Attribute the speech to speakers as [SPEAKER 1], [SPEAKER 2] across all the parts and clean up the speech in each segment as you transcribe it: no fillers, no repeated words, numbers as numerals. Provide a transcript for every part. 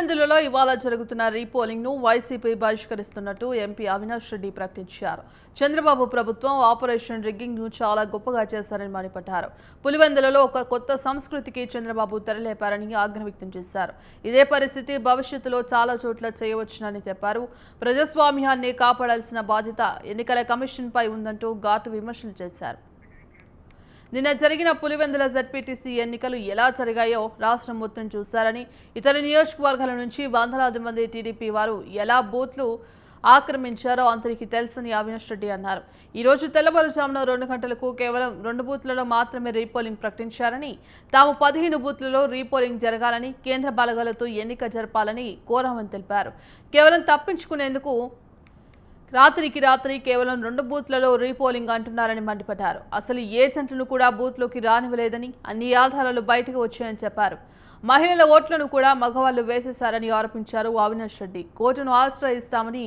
[SPEAKER 1] పులివెందులలో ఇవాళ జరుగుతున్న రీపోలింగ్ ను వైసీపీ బహిష్కరిస్తున్నట్టు ఎంపీ అవినాష్ రెడ్డి ప్రకటించారు. చంద్రబాబు ప్రభుత్వం ఆపరేషన్ రిగ్గింగ్ ను చాలా గొప్పగా చేశారని మండిపడ్డారు. పులివెందులలో ఒక కొత్త సంస్కృతికి చంద్రబాబు తెరలేపారని ఆగ్రహం వ్యక్తం చేశారు. ఇదే పరిస్థితి భవిష్యత్తులో చాలా చోట్ల చేయవచ్చునని చెప్పారు. ప్రజాస్వామ్యాన్ని కాపాడాల్సిన బాధ్యత ఎన్నికల కమిషన్ పై ఉందంటూ ఘాటు విమర్శలు చేశారు. నిన్న జరిగిన పులివెందుల జెడ్పీటీసీ ఎన్నికలు ఎలా జరిగాయో రాష్ట్రం మొత్తం చూశారని, ఇతర నియోజకవర్గాల నుంచి వందలాది మంది టీడీపీ వారు ఎలా బూత్లు ఆక్రమించారో అందరికీ తెలుసని అవినాష్ రెడ్డి అన్నారు. ఈ రోజు తెల్లవారుజామున 2 గంటలకు కేవలం 2 బూత్లలో మాత్రమే రీపోలింగ్ ప్రకటించారని, తాము 15 బూత్లలో రీపోలింగ్ జరగాలని, కేంద్ర బలగాలతో ఎన్నిక జరపాలని కోరామని తెలిపారు. కేవలం తప్పించుకునేందుకు రాత్రికి రాత్రి కేవలం 2 బూత్లలో రీపోలింగ్ అంటున్నారని మండిపడ్డారు. అసలు ఏజెంట్లను కూడా బూత్లోకి రానివ్వలేదని, అన్ని ఆధారాలు బయటకు వచ్చాయని చెప్పారు. మహిళల ఓట్లను కూడా మగవాళ్లు వేసేశారని ఆరోపించారు అవినాష్ రెడ్డి. కోర్టును ఆశ్రయిస్తామని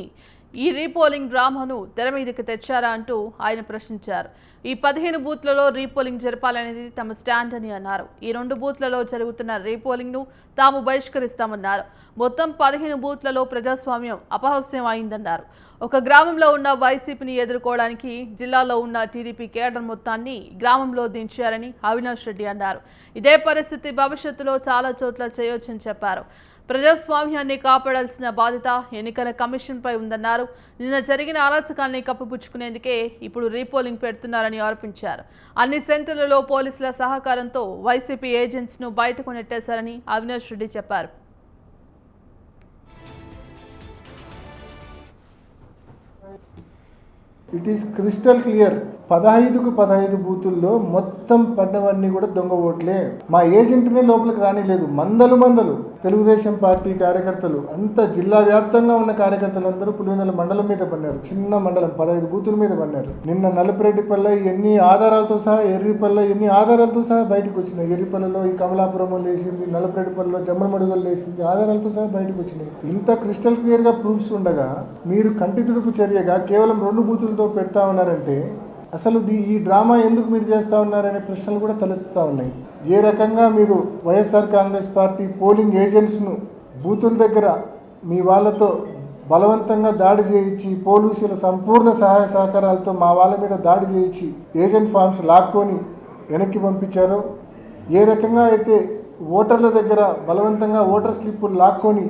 [SPEAKER 1] ఈ రీపోలింగ్ డ్రామాను తెర మీదకి తెచ్చారా అంటూ ఆయన ప్రశ్నించారు. ఈ 15 బూత్లలో రీపోలింగ్ జరపాలనేది తమ స్టాండ్ అని అన్నారు. ఈ 2 బూత్లలో జరుగుతున్న రీపోలింగ్ ను తాము బహిష్కరిస్తామన్నారు. మొత్తం 15 బూత్లలో ప్రజాస్వామ్యం అపహాస్యం అయిందన్నారు. ఒక గ్రామంలో ఉన్న వైసీపీని ఎదుర్కోవడానికి జిల్లాలో ఉన్న టీడీపీ కేడర్ మొత్తాన్ని గ్రామంలో దించారని అవినాష్ రెడ్డి అన్నారు. ఇదే పరిస్థితి భవిష్యత్తులో చాలా చోట్ల చేయొచ్చని చెప్పారు. ప్రజాస్వామ్యాన్ని కాపాడాల్సిన బాధ్యత ఎన్నికల కమిషన్ పై ఉందన్నారు. నిన్న జరిగిన అరాచకాన్ని కప్పిపుచ్చుకునేందుకే ఇప్పుడు రీపోలింగ్ పెడుతున్నారని ఆరోపించారు. అన్ని సెంటర్లలో పోలీసుల సహకారంతో వైసీపీ ఏజెంట్స్ ను బయటకు నెట్టేశారని అవినాష్ రెడ్డి చెప్పారు.
[SPEAKER 2] It is crystal clear. 15కు 15 బూతుల్లో మొత్తం పడినవన్నీ కూడా దొంగ ఓట్లే. మా ఏజెంట్నే లోపలికి రానిలేదు. మందలు తెలుగుదేశం పార్టీ కార్యకర్తలు, అంత జిల్లా వ్యాప్తంగా ఉన్న కార్యకర్తలందరూ పులివెందుల మండలం మీద పన్నారు. చిన్న మండలం 15 బూతుల మీద పన్నారు. నిన్న నలుపురెడ్డిపల్లె ఎన్ని ఆధారాలతో సహా, ఎర్రిపల్లె ఎన్ని ఆధారాలతో సహా బయటకు వచ్చినాయి. ఎర్రిపల్లెలో ఈ కమలాపురం లేసింది, నలుపురెడ్డిపల్లెలో జమ్మలమడుగులు లేసింది, ఆధారాలతో సహా బయటకు వచ్చినాయి. ఇంత క్రిస్టల్ క్లియర్ గా ప్రూఫ్స్ ఉండగా మీరు కంటి తుడుపు చర్యగా కేవలం 2 బూతులతో పెడతా ఉన్నారంటే అసలు ఈ డ్రామా ఎందుకు మీరు చేస్తూ ఉన్నారనే ప్రశ్నలు కూడా తలెత్తుతూ ఉన్నాయి. ఏ రకంగా మీరు వైఎస్ఆర్ కాంగ్రెస్ పార్టీ పోలింగ్ ఏజెంట్స్ను బూతుల దగ్గర మీ వాళ్ళతో బలవంతంగా దాడి చేయించి, పోలీసుల సంపూర్ణ సహాయ సహకారాలతో మా వాళ్ళ మీద దాడి చేయించి ఏజెంట్ ఫామ్స్ లాక్కొని వెనక్కి పంపించారో, ఏ రకంగా అయితే ఓటర్ల దగ్గర బలవంతంగా ఓటర్ స్లిప్పులు లాక్కొని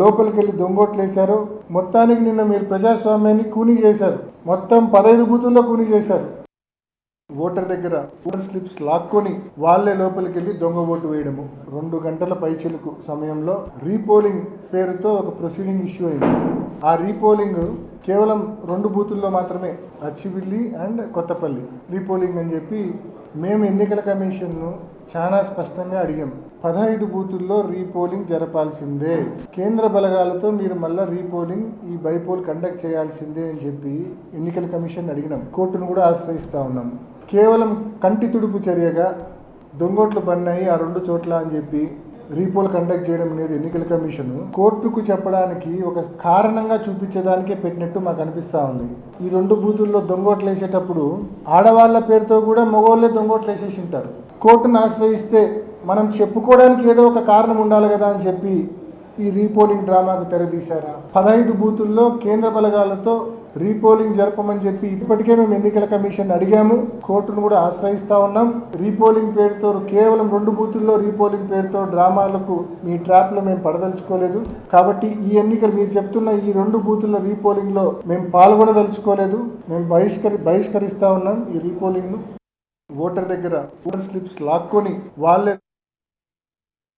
[SPEAKER 2] లోపలికి వెళ్ళి దొంగోట్లు వేశారు. మొత్తానికి నిన్న మీరు ప్రజాస్వామ్యాన్ని కూనీ చేశారు. మొత్తం 15 బూతుల్లో కూనీ చేశారు. ఓటర్ దగ్గర ఓటర్ స్లిప్స్ లాక్కొని వాళ్లే లోపలికి వెళ్ళి దొంగ ఓటు వేయడము. 2 గంటల పైచిలుకు సమయంలో రీపోలింగ్ పేరుతో ఒక ప్రొసీడింగ్ ఇష్యూ అయింది. ఆ రీపోలింగ్ కేవలం 2 బూతుల్లో మాత్రమే, అచ్చివిల్లి అండ్ కొత్తపల్లి రీపోలింగ్ అని చెప్పి మేము ఎన్నికల కమిషన్ను చాలా స్పష్టంగా అడిగాం. 15 బూతుల్లో రీపోలింగ్ జరపాల్సిందే, కేంద్ర బలగాలతో మీరు మళ్ళీ రీపోలింగ్ ఈ బైపోల్ కండక్ట్ చేయాల్సిందే అని చెప్పి ఎన్నికల కమిషన్ అడిగినాం. కోర్టును కూడా ఆశ్రయిస్తూ ఉన్నాం. కేవలం కంటి తుడుపు చర్యగా దొంగోట్లు పడినాయి ఆ 2 చోట్ల అని చెప్పి రీపోల్ కండక్ట్ చేయడం అనేది ఎన్నికల కమిషన్ కోర్టుకు చెప్పడానికి ఒక కారణంగా చూపించేదానికే పెట్టినట్టు మాకు అనిపిస్తూ ఉంది. ఈ 2 బూతుల్లో దొంగోట్లు వేసేటప్పుడు ఆడవాళ్ల పేరుతో కూడా మగవాళ్ళే దొంగోట్లు వేసేసి ఉంటారు. కోర్టును ఆశ్రయిస్తే మనం చెప్పుకోవడానికి ఏదో ఒక కారణం ఉండాలి కదా అని చెప్పి ఈ రీపోలింగ్ డ్రామాకు తెరదీశారా? 15 బూతుల్లో కేంద్ర బలగాలతో రీపోలింగ్ జరపమని చెప్పి ఇప్పటికే మేము ఎన్నికల కమిషన్ అడిగాము. కోర్టును కూడా ఆశ్రయిస్తా ఉన్నాం. రీపోలింగ్ పేరుతో కేవలం 2 బూతుల్లో రీపోలింగ్ పేరుతో డ్రామాలకు మీ ట్రాప్లో మేము పడదలుచుకోలేదు. కాబట్టి ఈ ఎన్నికలు మీరు చెప్తున్న ఈ 2 బూతుల్లో రీపోలింగ్లో మేము పాల్గొనదలుచుకోలేదు. మేము బహిష్కరిస్తా ఉన్నాం ఈ రీపోలింగ్ను. ఓటర్ దగ్గర ఓటర్ స్లిప్స్ లాక్కొని వాళ్ళే